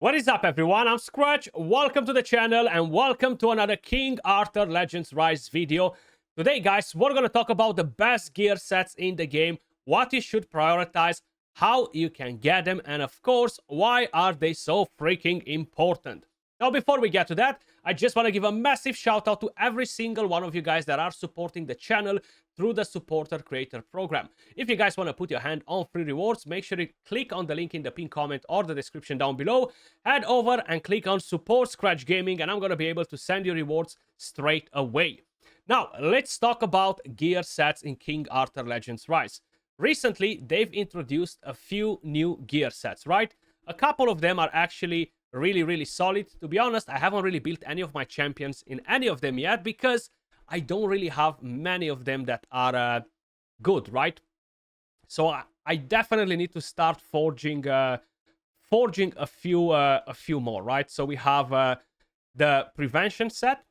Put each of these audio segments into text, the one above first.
What is up, everyone? I'm Skratch. Welcome to the channel and welcome to another King Arthur Legends Rise video. Today, guys, we're going to talk about the best gear sets in the game, what you should prioritize, how you can get them, and of course, why are they so freaking important. Now, before we get to that, I just want to give a massive shout out to every single one of you guys that are supporting the channel through the supporter creator program. If you guys want to put your hand on free rewards, make sure you click on the link in the pinned comment or the description down below. Head over and click on support Skratch Gaming and I'm going to be able to send you rewards straight away. Now, let's talk about gear sets in King Arthur Legends Rise. Recently, they've introduced a few new gear sets, right? A couple of them are actually really solid. To be honest, I haven't really built any of my champions in any of them yet because I don't really have many of them that are good, right? So I definitely need to start forging a few more, right? So we have the prevention set.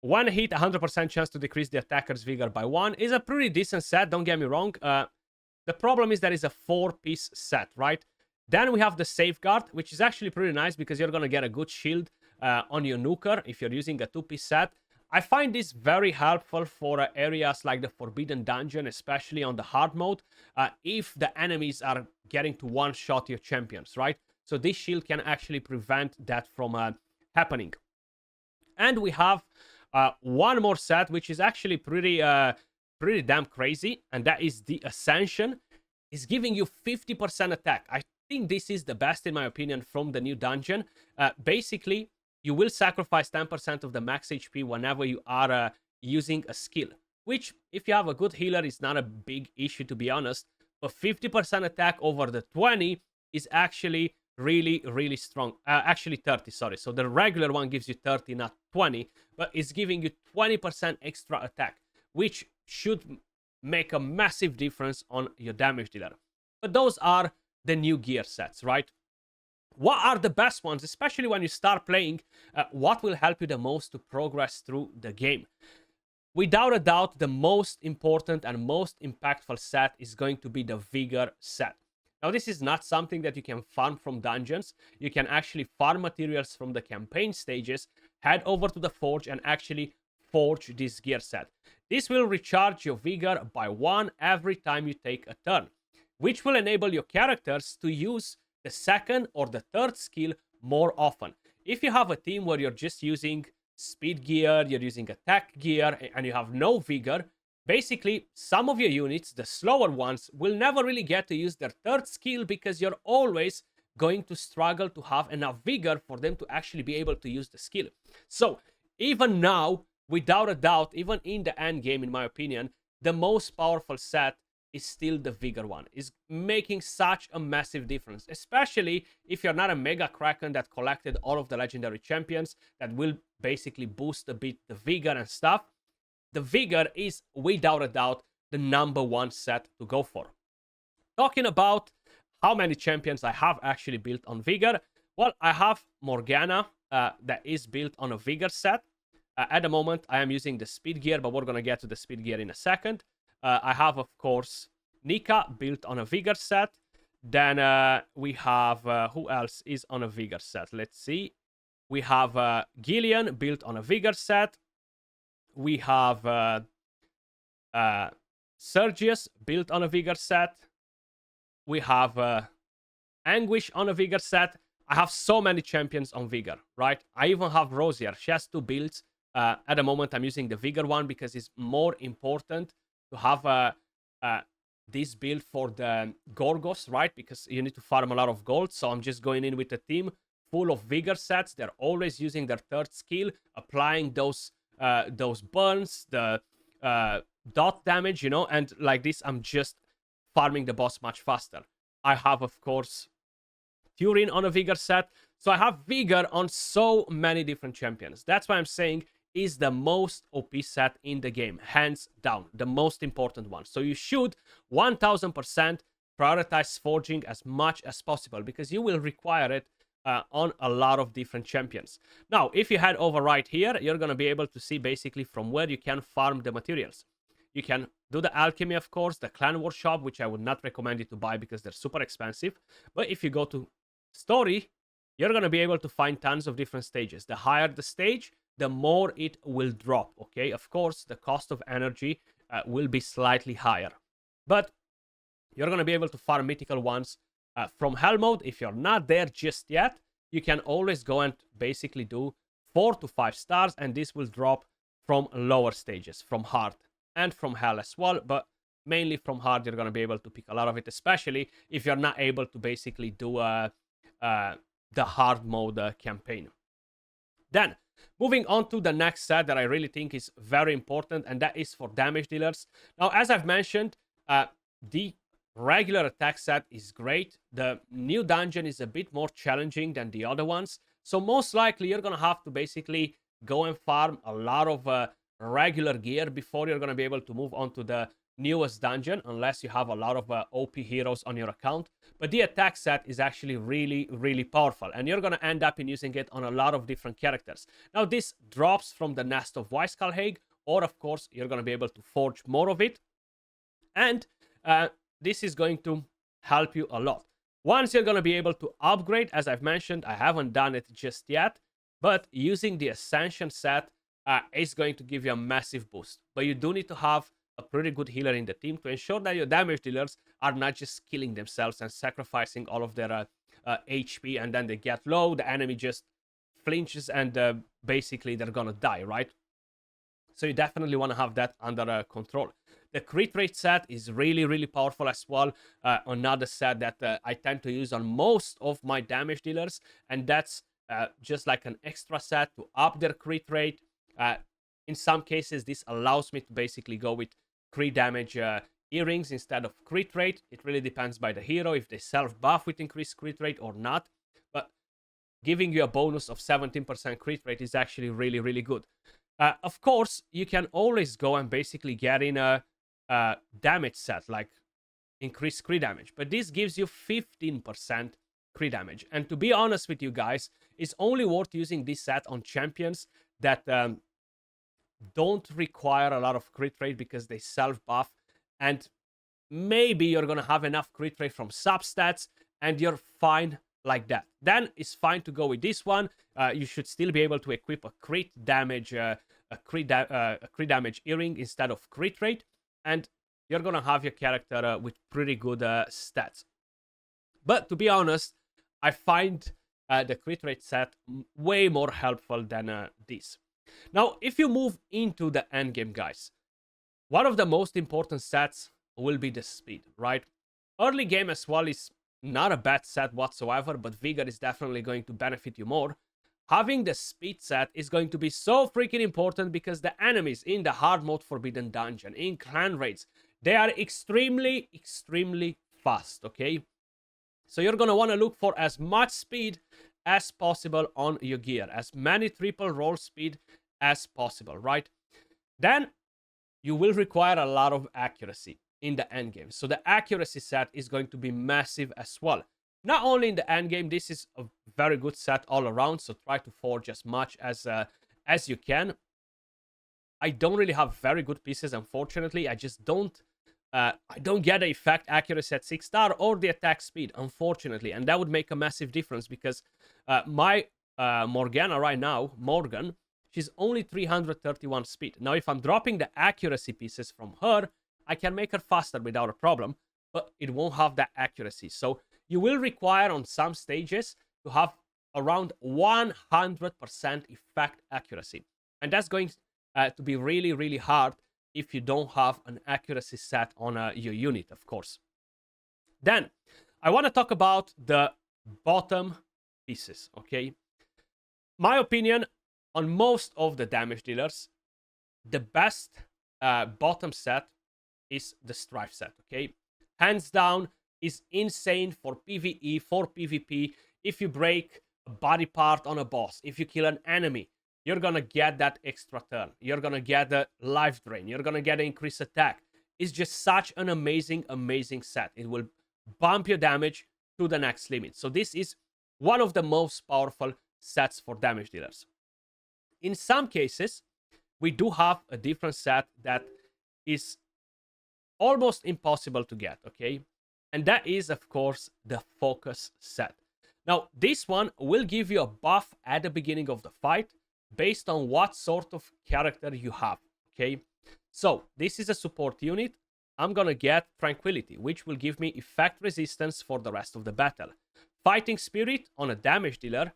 One hit, 100% chance to decrease the attacker's vigor by 1 is a pretty decent set, don't get me wrong. The problem is that it's a 4-piece set, right? Then we have the safeguard, which is actually pretty nice because you're going to get a good shield on your nuker if you're using a 2-piece set. I find this very helpful for areas like the Forbidden Dungeon, especially on the hard mode, if the enemies are getting to one-shot your champions, right? So this shield can actually prevent that from happening. And we have one more set, which is actually pretty damn crazy, and that is the Ascension. It's giving you 50% attack. I think this is the best, in my opinion, from the new dungeon. Basically, you will sacrifice 10% of the max HP whenever you are using a skill, which, if you have a good healer, is not a big issue, to be honest. But 50% attack over the 20 is actually really strong. Actually 30, sorry. So the regular one gives you 30, not 20, but it's giving you 20% extra attack, which should make a massive difference on your damage dealer. But those are the new gear sets, right? What are the best ones, especially when you start playing? What will help you the most to progress through the game? Without a doubt, the most important and most impactful set is going to be the Vigor set. Now, this is not something that you can farm from dungeons. You can actually farm materials from the campaign stages, head over to the forge, and actually forge this gear set. This will recharge your Vigor by 1 every time you take a turn, which will enable your characters to use the second or the third skill more often. If you have a team where you're just using speed gear, you're using attack gear, and you have no Vigor, basically some of your units, the slower ones, will never really get to use their third skill because you're always going to struggle to have enough Vigor for them to actually be able to use the skill. So even now, without a doubt, even in the end game, in my opinion, the most powerful set is still the Vigor one. Is making such a massive difference, especially if you're not a Mega Kraken that collected all of the legendary champions that will basically boost a bit the Vigor and stuff. The Vigor is, without a doubt, the #1 set to go for. Talking about how many champions I have actually built on Vigor, well, I have Morgana that is built on a Vigor set. At the moment, I am using the speed gear, but we're going to get to the speed gear in a second. I have, of course, Nika built on a Vigor set. Then we have, who else is on a Vigor set? Let's see. We have Gillian built on a Vigor set. We have Sergius built on a Vigor set. We have Anguish on a Vigor set. I have so many champions on Vigor, right? I even have Rosier. She has 2 builds. At the moment, I'm using the Vigor one because it's more important to have this build for the Gorgos, right? Because you need to farm a lot of gold. So I'm just going in with a team full of Vigor sets. They're always using their third skill, applying those burns, the dot damage, you know, and like this, I'm just farming the boss much faster. I have, of course, Turin on a Vigor set. So I have Vigor on so many different champions. That's why I'm saying is the most OP set in the game, hands down, the most important one. So you should 1000% prioritize forging as much as possible because you will require it on a lot of different champions. Now, if you head over right here, you're going to be able to see basically from where you can farm the materials. You can do the alchemy, of course, the clan workshop, which I would not recommend you to buy because they're super expensive. But if you go to story, you're going to be able to find tons of different stages. The higher the stage, the more it will drop, okay? Of course, the cost of energy will be slightly higher. But you're going to be able to farm mythical ones from hell mode. If you're not there just yet, you can always go and basically do 4 to 5 stars, and this will drop from lower stages, from hard and from hell as well. But mainly from hard, you're going to be able to pick a lot of it, especially if you're not able to basically do the hard mode campaign. Then, moving on to the next set that I really think is very important, and that is for damage dealers. Now, as I've mentioned, the regular attack set is great. The new dungeon is a bit more challenging than the other ones. So most likely, you're going to have to basically go and farm a lot of regular gear before you're going to be able to move on to the newest dungeon, unless you have a lot of OP heroes on your account. But the attack set is actually really, really powerful, and you're going to end up in using it on a lot of different characters. Now, this drops from the Nest of Weiskalhaig, or of course, you're going to be able to forge more of it. And this is going to help you a lot. Once you're going to be able to upgrade, as I've mentioned, I haven't done it just yet, but using the Ascension set is going to give you a massive boost. But you do need to have a pretty good healer in the team to ensure that your damage dealers are not just killing themselves and sacrificing all of their HP, and then they get low, the enemy just flinches, and basically they're gonna die, right? So you definitely want to have that under control. The crit rate set is really, really powerful as well. Another set that I tend to use on most of my damage dealers, and that's just like an extra set to up their crit rate. In some cases, this allows me to basically go with crit damage earrings instead of crit rate. It really depends by the hero if they self-buff with increased crit rate or not. But giving you a bonus of 17% crit rate is actually really, really good. Of course, you can always go and basically get in a damage set, like increased crit damage. But this gives you 15% crit damage. And to be honest with you guys, it's only worth using this set on champions that don't require a lot of crit rate because they self-buff. And maybe you're going to have enough crit rate from substats and you're fine like that. Then it's fine to go with this one. You should still be able to equip a crit damage damage earring instead of crit rate, and you're gonna have your character with pretty good stats. But to be honest, I find the crit rate set way more helpful than this. Now, if you move into the endgame, guys, one of the most important sets will be the speed, right? Early game as well is not a bad set whatsoever, but Vigor is definitely going to benefit you more. Having the speed set is going to be so freaking important because the enemies in the hard mode Forbidden Dungeon, in clan raids, they are extremely, extremely fast, okay? So you're going to want to look for as much speed as possible on your gear, as many triple roll speed as possible, right? Then you will require a lot of accuracy in the end game. So the accuracy set is going to be massive as well. Not only in the end game, this is a very good set all around, so try to forge as much as you can. I don't really have very good pieces, unfortunately. I just don't get the effect accuracy at 6 star or the attack speed, unfortunately, and that would make a massive difference because my Morgana right now, Morgan, she's only 331 speed. Now, if I'm dropping the accuracy pieces from her, I can make her faster without a problem, but it won't have that accuracy. So you will require on some stages to have around 100% effect accuracy. And that's going to be really, really hard if you don't have an accuracy set on your unit, of course. Then, I want to talk about the bottom pieces, okay? My opinion, on most of the damage dealers, the best bottom set is the Strife set, okay? Hands down, is insane for PvE, for PvP. If you break a body part on a boss, if you kill an enemy, you're gonna get that extra turn. You're gonna get the life drain. You're gonna get an increased attack. It's just such an amazing, amazing set. It will bump your damage to the next limit. So this is one of the most powerful sets for damage dealers. In some cases, we do have a different set that is almost impossible to get, okay? And that is, of course, the focus set. Now, this one will give you a buff at the beginning of the fight based on what sort of character you have, okay? So, this is a support unit. I'm gonna get Tranquility, which will give me effect resistance for the rest of the battle. Fighting Spirit on a damage dealer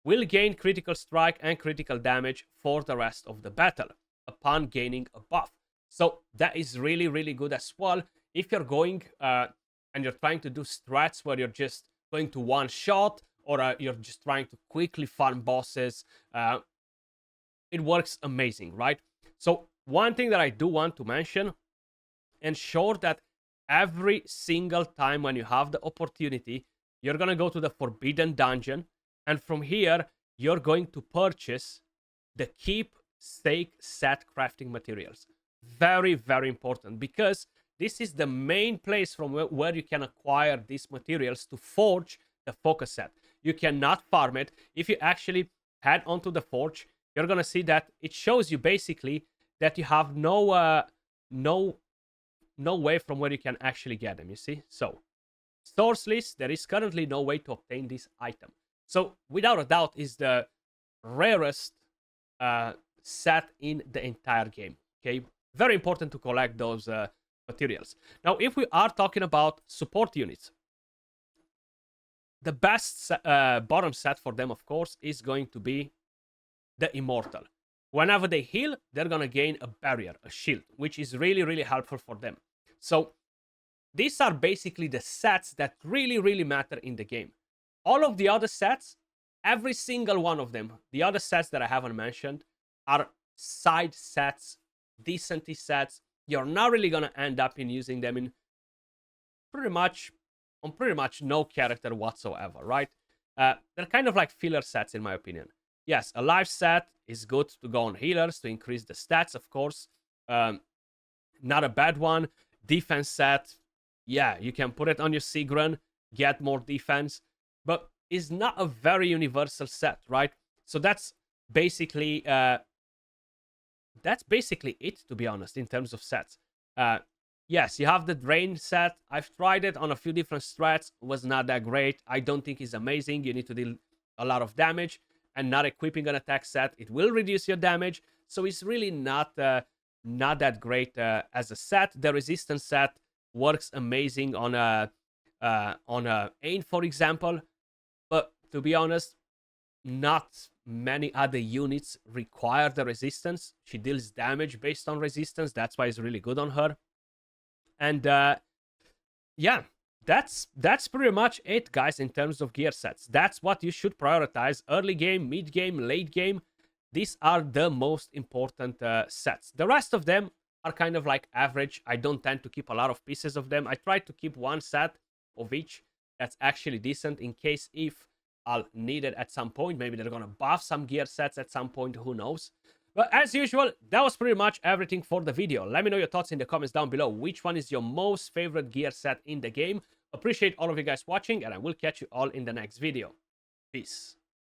will gain critical strike and critical damage for the rest of the battle upon gaining a buff. So that is really, really good as well. If you're going and you're trying to do strats where you're just going to one shot, or you're just trying to quickly farm bosses, it works amazing, right? So one thing that I do want to mention, ensure that every single time when you have the opportunity, you're gonna go to the Forbidden Dungeon, and from here, you're going to purchase the keepsake set crafting materials. Very, very important, because this is the main place from where you can acquire these materials to forge the focus set. You cannot farm it. If you actually head onto the forge, you're gonna see that it shows you basically that you have no way from where you can actually get them, you see? So, source list, there is currently no way to obtain this item. So, without a doubt, is the rarest set in the entire game, okay? Very important to collect those materials. Now, if we are talking about support units, the best bottom set for them, of course, is going to be the Immortal. Whenever they heal, they're gonna gain a barrier, a shield, which is really, really helpful for them. So, these are basically the sets that really, really matter in the game. All of the other sets, every single one of them, the other sets that I haven't mentioned, are side sets, decent sets. You're not really gonna end up in using them in pretty much no character whatsoever, right? They're kind of like filler sets in my opinion. Yes, a life set is good to go on healers to increase the stats, of course. Not a bad one. Defense set, yeah, you can put it on your Sigrun, get more defense, but it's not a very universal set, right? So that's basically it, to be honest, in terms of sets. Yes, you have the Drain set. I've tried it on a few different strats. It was not that great. I don't think it's amazing. You need to deal a lot of damage, and not equipping an attack set, it will reduce your damage. So it's really not that great as a set. The resistance set works amazing on a Ain, for example, but to be honest, not many other units require the resistance. She deals damage based on resistance. That's why it's really good on her. And yeah, that's pretty much it, guys, in terms of gear sets. That's what you should prioritize. Early game, mid game, late game. These are the most important sets. The rest of them are kind of like average. I don't tend to keep a lot of pieces of them. I try to keep one set of each that's actually decent in case if I'll need it at some point. Maybe they're gonna buff some gear sets at some point, who knows. But as usual, that was pretty much everything for the video. Let me know your thoughts in the comments down below. Which one is your most favorite gear set in the game? Appreciate all of you guys watching, and I will catch you all in the next video. Peace.